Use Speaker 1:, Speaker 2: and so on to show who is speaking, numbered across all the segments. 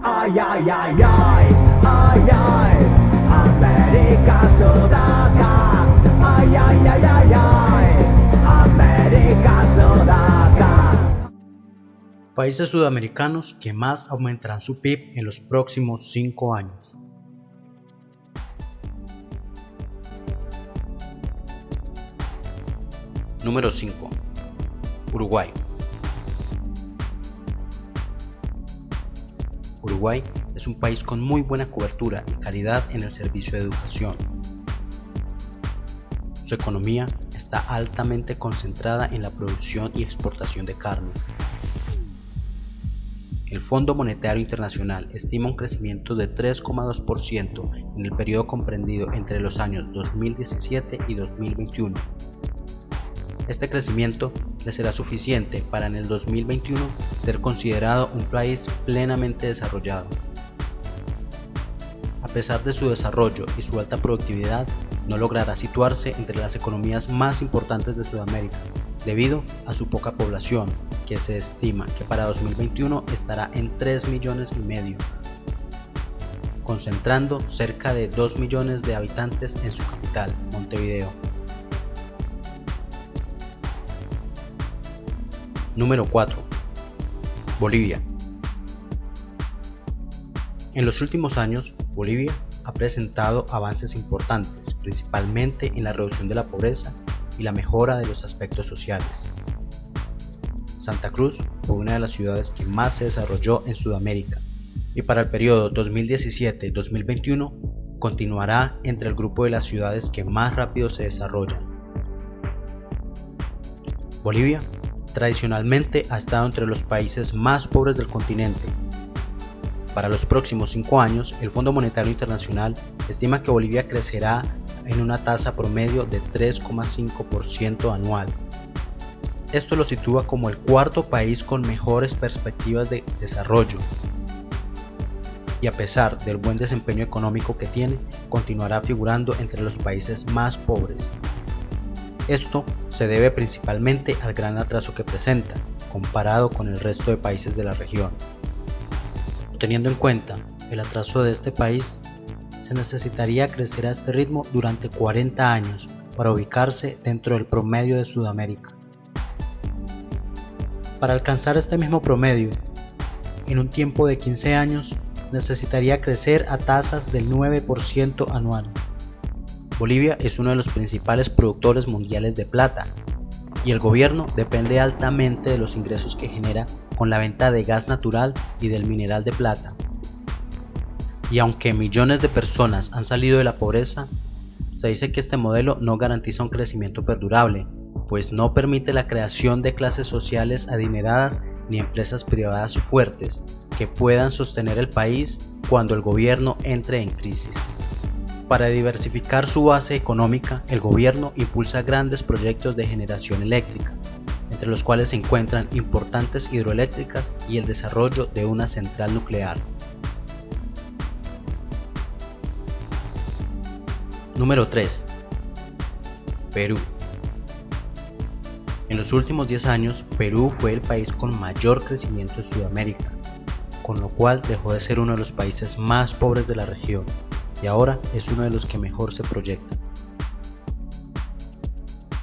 Speaker 1: Ay, ay, ay, ay, ay, ay, América Sudaca. Ay, ay, ay, ay, ay, América Sudaca.
Speaker 2: Países sudamericanos que más aumentarán su PIB en los próximos 5 años. Número 5. Uruguay. Uruguay es un país con muy buena cobertura y calidad en el servicio de educación. Su economía está altamente concentrada en la producción y exportación de carne. El Fondo Monetario Internacional estima un crecimiento de 3,2% en el periodo comprendido entre los años 2017 y 2021. Este crecimiento le será suficiente para en el 2021 ser considerado un país plenamente desarrollado. A pesar de su desarrollo y su alta productividad, no logrará situarse entre las economías más importantes de Sudamérica, debido a su poca población, que se estima que para 2021 estará en 3,5 millones, concentrando cerca de 2 millones de habitantes en su capital, Montevideo. Número 4. Bolivia. En los últimos años, Bolivia ha presentado avances importantes, principalmente en la reducción de la pobreza y la mejora de los aspectos sociales. Santa Cruz fue una de las ciudades que más se desarrolló en Sudamérica y para el periodo 2017-2021 continuará entre el grupo de las ciudades que más rápido se desarrollan. Bolivia tradicionalmente ha estado entre los países más pobres del continente. Para los próximos 5 años, el Fondo Monetario Internacional estima que Bolivia crecerá en una tasa promedio de 3,5% anual. Esto lo sitúa como el cuarto país con mejores perspectivas de desarrollo. Y a pesar del buen desempeño económico que tiene, continuará figurando entre los países más pobres. Esto se debe principalmente al gran atraso que presenta, comparado con el resto de países de la región. Teniendo en cuenta el atraso de este país, se necesitaría crecer a este ritmo durante 40 años para ubicarse dentro del promedio de Sudamérica. Para alcanzar este mismo promedio, en un tiempo de 15 años, necesitaría crecer a tasas del 9% anual. Bolivia es uno de los principales productores mundiales de plata y el gobierno depende altamente de los ingresos que genera con la venta de gas natural y del mineral de plata. Y aunque millones de personas han salido de la pobreza, se dice que este modelo no garantiza un crecimiento perdurable, pues no permite la creación de clases sociales adineradas ni empresas privadas fuertes que puedan sostener el país cuando el gobierno entre en crisis. Para diversificar su base económica, el gobierno impulsa grandes proyectos de generación eléctrica, entre los cuales se encuentran importantes hidroeléctricas y el desarrollo de una central nuclear. Número 3. Perú. En los últimos 10 años, Perú fue el país con mayor crecimiento en Sudamérica, con lo cual dejó de ser uno de los países más pobres de la región y ahora es uno de los que mejor se proyecta.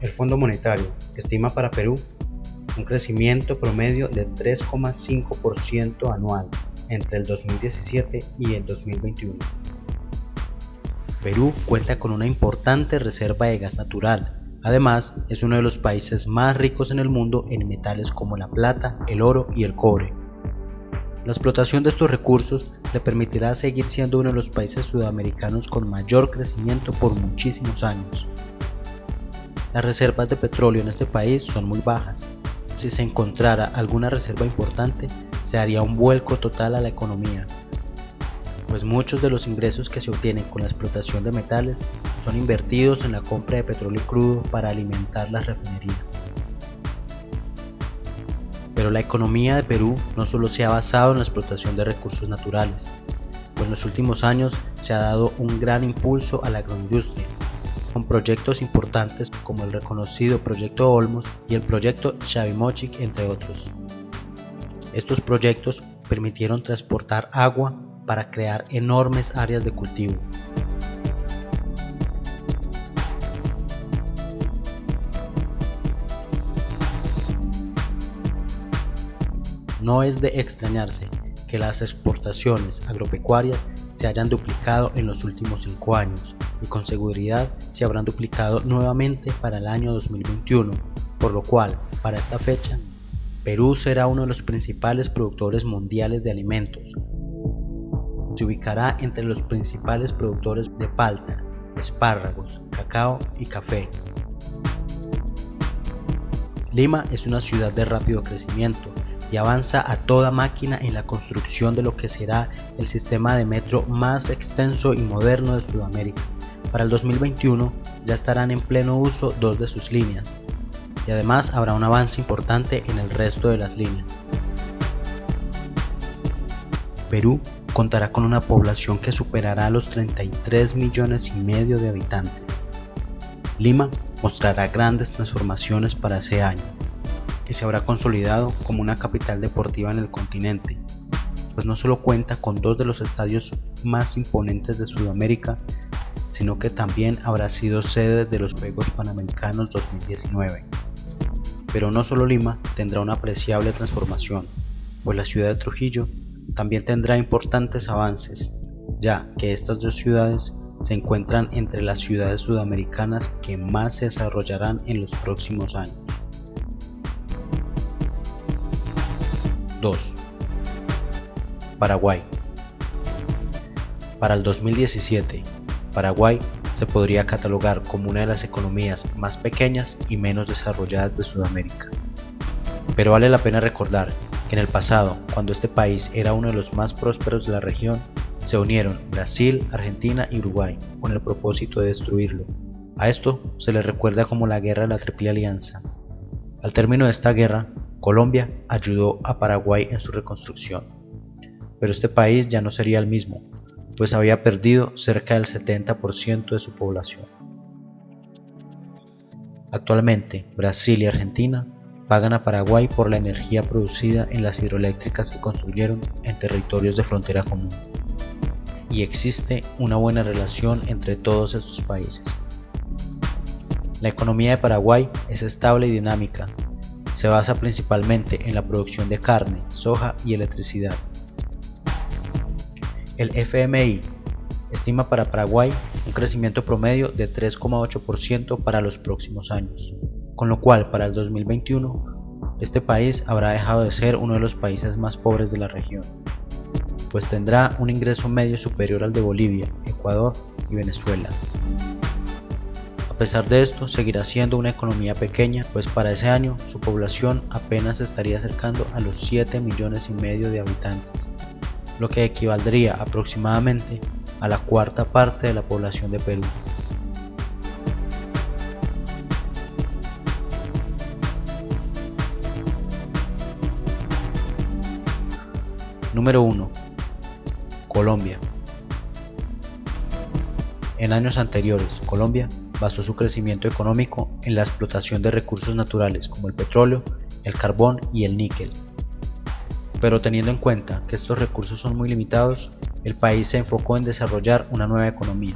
Speaker 2: El Fondo Monetario estima para Perú un crecimiento promedio de 3,5% anual entre el 2017 y el 2021. Perú cuenta con una importante reserva de gas natural. Además, es uno de los países más ricos en el mundo en metales como la plata, el oro y el cobre. La explotación de estos recursos le permitirá seguir siendo uno de los países sudamericanos con mayor crecimiento por muchísimos años. Las reservas de petróleo en este país son muy bajas. Si se encontrara alguna reserva importante, se haría un vuelco total a la economía, pues muchos de los ingresos que se obtienen con la explotación de metales son invertidos en la compra de petróleo crudo para alimentar las refinerías. Pero la economía de Perú no solo se ha basado en la explotación de recursos naturales, pues en los últimos años se ha dado un gran impulso a la agroindustria, con proyectos importantes como el reconocido Proyecto Olmos y el Proyecto Chavimochic, entre otros. Estos proyectos permitieron transportar agua para crear enormes áreas de cultivo. No es de extrañarse que las exportaciones agropecuarias se hayan duplicado en los últimos 5 años y con seguridad se habrán duplicado nuevamente para el año 2021, por lo cual, para esta fecha, Perú será uno de los principales productores mundiales de alimentos. Se ubicará entre los principales productores de palta, espárragos, cacao y café. Lima es una ciudad de rápido crecimiento y avanza a toda máquina en la construcción de lo que será el sistema de metro más extenso y moderno de Sudamérica. Para el 2021 ya estarán en pleno uso 2 de sus líneas, y además habrá un avance importante en el resto de las líneas. Perú contará con una población que superará los 33 millones y medio de habitantes. Lima mostrará grandes transformaciones para ese año, que se habrá consolidado como una capital deportiva en el continente, pues no solo cuenta con 2 de los estadios más imponentes de Sudamérica, sino que también habrá sido sede de los Juegos Panamericanos 2019. Pero no solo Lima tendrá una apreciable transformación, pues la ciudad de Trujillo también tendrá importantes avances, ya que estas 2 ciudades se encuentran entre las ciudades sudamericanas que más se desarrollarán en los próximos años. 2. Paraguay. Para el 2017, Paraguay se podría catalogar como una de las economías más pequeñas y menos desarrolladas de Sudamérica. Pero vale la pena recordar que en el pasado, cuando este país era uno de los más prósperos de la región, se unieron Brasil, Argentina y Uruguay con el propósito de destruirlo. A esto se le recuerda como la Guerra de la Triple Alianza. Al término de esta guerra, Colombia ayudó a Paraguay en su reconstrucción, pero este país ya no sería el mismo, pues había perdido cerca del 70% de su población. Actualmente, Brasil y Argentina pagan a Paraguay por la energía producida en las hidroeléctricas que construyeron en territorios de frontera común, y existe una buena relación entre todos estos países. La economía de Paraguay es estable y dinámica. Se basa principalmente en la producción de carne, soja y electricidad. El FMI estima para Paraguay un crecimiento promedio de 3,8% para los próximos años, con lo cual para el 2021 este país habrá dejado de ser uno de los países más pobres de la región, pues tendrá un ingreso medio superior al de Bolivia, Ecuador y Venezuela. A pesar de esto, seguirá siendo una economía pequeña, pues para ese año su población apenas estaría acercando a los 7 millones y medio de habitantes, lo que equivaldría aproximadamente a la 1/4 parte de la población de Perú. Número 1. Colombia. En años anteriores, Colombia basó su crecimiento económico en la explotación de recursos naturales como el petróleo, el carbón y el níquel. Pero teniendo en cuenta que estos recursos son muy limitados, el país se enfocó en desarrollar una nueva economía.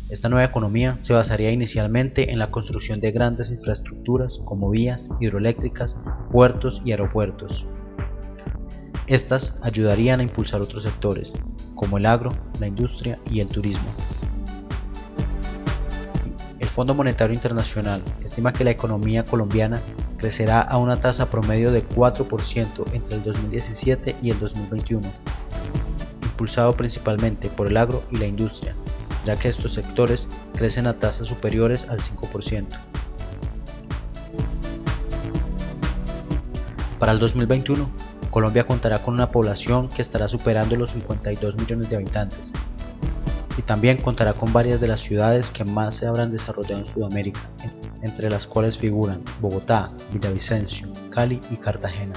Speaker 2: Esta nueva economía se basaría inicialmente en la construcción de grandes infraestructuras como vías hidroeléctricas, puertos y aeropuertos. Estas ayudarían a impulsar otros sectores, como el agro, la industria y el turismo. El Fondo Monetario Internacional estima que la economía colombiana crecerá a una tasa promedio de 4% entre el 2017 y el 2021, impulsado principalmente por el agro y la industria, ya que estos sectores crecen a tasas superiores al 5%. Para el 2021, Colombia contará con una población que estará superando los 52 millones de habitantes, y también contará con varias de las ciudades que más se habrán desarrollado en Sudamérica, entre las cuales figuran Bogotá, Villavicencio, Cali y Cartagena.